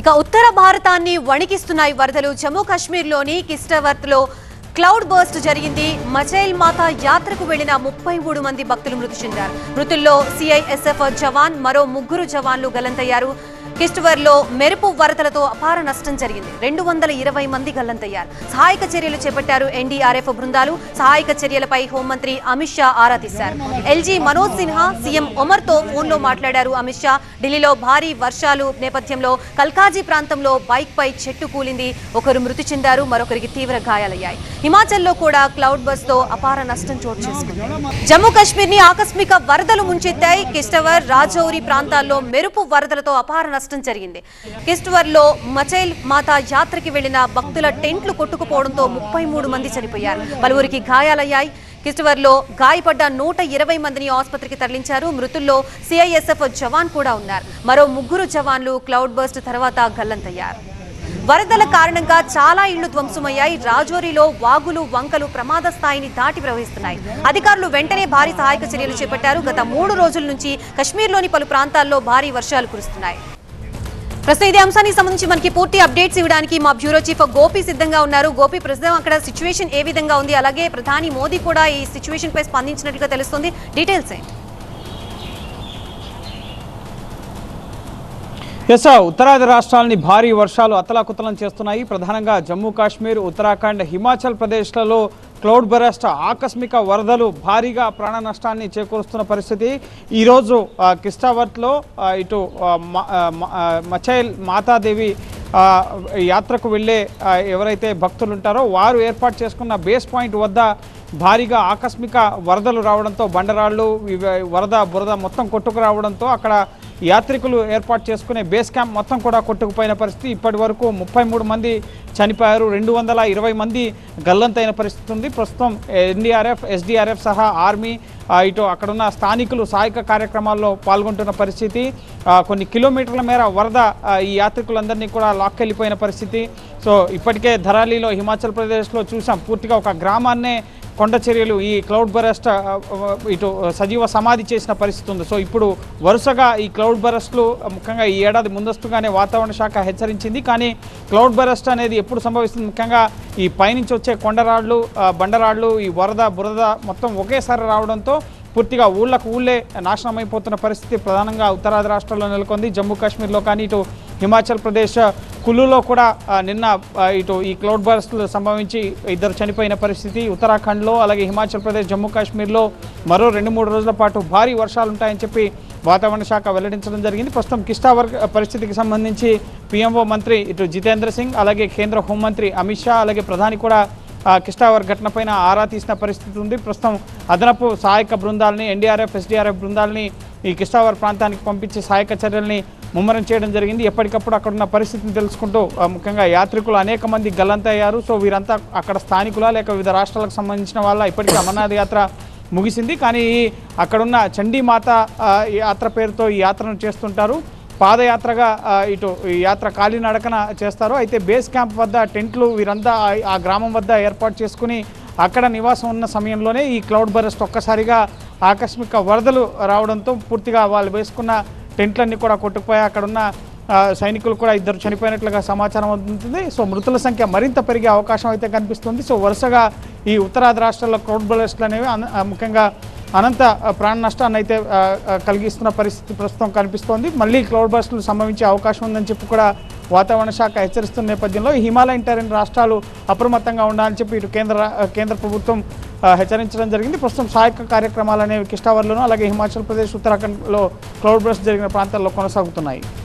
ఇక ఉత్తర భారతాన్ని వణికిస్తున్నాయి వరదలు. జమ్మూ కాశ్మీర్లోని కిస్టవర్త్లో క్లౌడ్ బర్స్ట్ జరిగింది. మచైల్ మాతా యాత్రకు వెళ్లిన 33 మంది భక్తులు మృతి చెందారు. మృతుల్లో సిఐఎస్ఎఫ్ జవాన్, మరో 3 జవాన్లు గల్లంతయ్యారు. కిస్టవర్లో మెరుపు వరదలతో అపార నష్టం జరిగింది. 220 మంది గల్లంతయ్యారు. సహాయక చర్యలు చేపట్టారు ఎన్డీఆర్ఎఫ్ బృందాలు. సహాయక చర్యలపై హోంమంత్రి అమిత్ షా ఆరా తీశారు. ఎల్జీ మనోజ్ సిన్హా సీఎం ఒమర్తో ఫోన్లో మాట్లాడారు అమిత్ షా. ఢిల్లీలో భారీ వర్షాలు నేపథ్యంలో కల్కాజీ ప్రాంతంలో బైక్ పై చెట్టు కూలింది. ఒకరు మృతి చెందారు, మరొకరికి తీవ్ర గాయాలయ్యాయి. హిమాచల్లో కూడా క్లౌడ్ బర్స్ట్ తో అపార నష్టం చోటు చేసుకుంది. జమ్మూ కాశ్మీర్ ని ఆకస్మిక వరదలు ముంచెత్తాయి. కిస్టవర్, రాజౌరి ప్రాంతాల్లో మెరుపు వరదలతో అపార నష్టం జరిగింది. కిస్టవర్లో మచైల్ మాతా యాత్రకి వెళ్లిన భక్తుల టెంట్లు కొట్టుకుపోవడంతో 33 మంది చనిపోయారు. పలువురికి గాయాలయ్యాయి. కిస్టవర్లో గాయపడ్డ 120 మందిని ఆసుపత్రికి తరలించారు. మృతుల్లో సిఐఎస్ఎఫ్ జవాన్ కూడా ఉన్నారు. మరో 3 జవాన్లు క్లౌడ్ బర్స్ట్ తర్వాత గల్లంతయ్యారు. వరదల కారణంగా చాలా ఇళ్లు ధ్వంసమయ్యాయి. రాజౌరిలో వాగులు, వంకలు ప్రమాద స్థాయిని దాటి ప్రవహిస్తున్నాయి. అధికారులు వెంటనే భారీ సహాయక చర్యలు చేపట్టారు. గత 3 రోజుల నుంచి కశ్మీర్లోని పలు ప్రాంతాల్లో భారీ వర్షాలు కురుస్తున్నాయి. ప్రస్తుతం ఇదే అంశానికి సంబంధించి మనకి పూర్తి అప్డేట్స్ ఇవ్వడానికి మా బ్యూరో చీఫ్ గోపి సిద్ధంగా ఉన్నారు. గోపి, ప్రస్తుతం అక్కడ సిచ్యువేషన్ ఏ విధంగా ఉంది? అలాగే ప్రధాని మోదీ కూడా ఈ సిచ్యువేషన్ పై స్పందించినట్లుగా తెలుస్తుంది. డీటెయిల్స్ ఏంటి? ఉత్తరాది రాష్ట్రాలని భారీ వర్షాలు అతలాకుతలం చేస్తున్నాయి. ప్రధానంగా జమ్మూ కాశ్మీర్, ఉత్తరాఖండ్, హిమాచల్ ప్రదేశ్లలో క్లౌడ్ బరస్ట్ ఆకస్మిక వరదలు భారీగా ప్రాణ నష్టాన్ని చేకూరుస్తున్న పరిస్థితి. ఈరోజు కిస్టావర్త్లో ఇటు మచైల్ మాతాదేవి యాత్రకు వెళ్ళే ఎవరైతే భక్తులు ఉంటారో వారు ఏర్పాటు చేసుకున్న బేస్ పాయింట్ వద్ద భారీగా ఆకస్మిక వరదలు రావడంతో బండరాళ్ళు, బురద మొత్తం కొట్టుకు రావడంతో అక్కడ యాత్రికులు ఏర్పాటు చేసుకునే బేస్ క్యాంప్ మొత్తం కూడా కొట్టుకుపోయిన పరిస్థితి. ఇప్పటి వరకు 33 మంది చనిపోయారు. 220 మంది గల్లంతైన పరిస్థితి ఉంది. ప్రస్తుతం ఎన్డీఆర్ఎఫ్, ఎస్డీఆర్ఎఫ్ సహా ఆర్మీ, ఇటు అక్కడున్న స్థానికులు సహాయక కార్యక్రమాల్లో పాల్గొంటున్న పరిస్థితి. కొన్ని కిలోమీటర్ల మేర వరద ఈ యాత్రికులందరినీ కూడా లాక్కెళ్ళిపోయిన పరిస్థితి. సో ఇప్పటికే ధరాలీలో, హిమాచల్ ప్రదేశ్లో చూసాం, పూర్తిగా ఒక గ్రామాన్నే కొండ చర్యలు ఈ క్లౌడ్ బరస్ట్ ఇటు సజీవ సమాధి చేసిన పరిస్థితి ఉంది. సో ఇప్పుడు వరుసగా ఈ క్లౌడ్ బరస్ట్లు ముఖ్యంగా ఈ ఏడాది ముందస్తుగానే వాతావరణ శాఖ హెచ్చరించింది. కానీ క్లౌడ్ బరస్ట్ అనేది ఎప్పుడు సంభవిస్తుంది? ముఖ్యంగా ఈ పైనుంచి వచ్చే కొండరాళ్ళు, బండరాళ్ళు, ఈ బురద మొత్తం ఒకేసారి రావడంతో పూర్తిగా ఊళ్ళే నాశనం అయిపోతున్న పరిస్థితి ప్రధానంగా ఉత్తరాది రాష్ట్రాల్లో నెలకొంది. జమ్మూ కాశ్మీర్లో కానీ, ఇటు హిమాచల్ ప్రదేశ్ కుల్లులో కూడా నిన్న ఇటు ఈ క్లౌడ్ బర్స్ట్లు సంభవించి 2 చనిపోయిన పరిస్థితి. ఉత్తరాఖండ్లో, అలాగే హిమాచల్ ప్రదేశ్, జమ్మూ కాశ్మీర్లో మరో 2-3 రోజుల పాటు భారీ వర్షాలు ఉంటాయని చెప్పి వాతావరణ శాఖ వెల్లడించడం జరిగింది. ప్రస్తుతం కిస్టావర్ పరిస్థితికి సంబంధించి పిఎంఓ మంత్రి ఇటు జితేంద్ర సింగ్, అలాగే కేంద్ర హోంమంత్రి అమిత్ షా, అలాగే ప్రధాని కూడా కిస్టావర్ ఘటనపైన ఆరా తీసిన పరిస్థితి ఉంది. ప్రస్తుతం అదనపు సహాయక బృందాలని, ఎన్డీఆర్ఎఫ్, ఎస్డీఆర్ఎఫ్ బృందాలని ఈ కిస్టావర్ ప్రాంతానికి పంపించి సహాయక చర్యల్ని ముమ్మరం చేయడం జరిగింది. ఎప్పటికప్పుడు అక్కడున్న పరిస్థితిని తెలుసుకుంటూ ముఖ్యంగా యాత్రికులు అనేక మంది గల్లంతయ్యారు. సో వీరంతా అక్కడ స్థానికుల లేక వివిధ రాష్ట్రాలకు సంబంధించిన వాళ్ళ ఇప్పటికీ అమర్నాథ్ యాత్ర ముగిసింది. కానీ అక్కడున్న చండీమాత యాత్ర పేరుతో ఈ యాత్రను చేస్తుంటారు. పాదయాత్రగా ఇటు ఈ యాత్ర కాలినడకన చేస్తారు. అయితే బేస్ క్యాంప్ వద్ద టెంట్లు వీరంతా ఆ గ్రామం వద్ద ఏర్పాటు చేసుకుని అక్కడ నివాసం ఉన్న సమయంలోనే ఈ క్లౌడ్ బరస్ట్ ఒక్కసారిగా ఆకస్మిక వరదలు రావడంతో పూర్తిగా వాళ్ళు వేసుకున్న టెంట్లన్నీ కూడా కొట్టుకుపోయి అక్కడున్న సైనికులు కూడా 2 చనిపోయినట్లుగా సమాచారం అందుతుంది. సో మృతుల సంఖ్య మరింత పెరిగే అవకాశం అయితే కనిపిస్తుంది. సో వరుసగా ఈ ఉత్తరాది రాష్ట్రాల్లో క్లౌడ్ బరస్ట్లు అనేవి ముఖ్యంగా అనంత ప్రాణ నష్టాన్ని అయితే కలిగిస్తున్న పరిస్థితి ప్రస్తుతం కనిపిస్తోంది. మళ్ళీ క్లౌడ్ బర్స్ట్లు సంభవించే అవకాశం ఉందని చెప్పి కూడా వాతావరణ శాఖ హెచ్చరిస్తున్న నేపథ్యంలో హిమాలయన్ టెరెన్ రాష్ట్రాలు అప్రమత్తంగా ఉండాలని చెప్పి ఇటు కేంద్ర ప్రభుత్వం హెచ్చరించడం జరిగింది. ప్రస్తుతం సహాయక కార్యక్రమాలు అనేవి కిస్టావర్లోనూ, అలాగే హిమాచల్ ప్రదేశ్, ఉత్తరాఖండ్లో క్లౌడ్ బర్స్ట్ జరిగిన ప్రాంతాల్లో కొనసాగుతున్నాయి.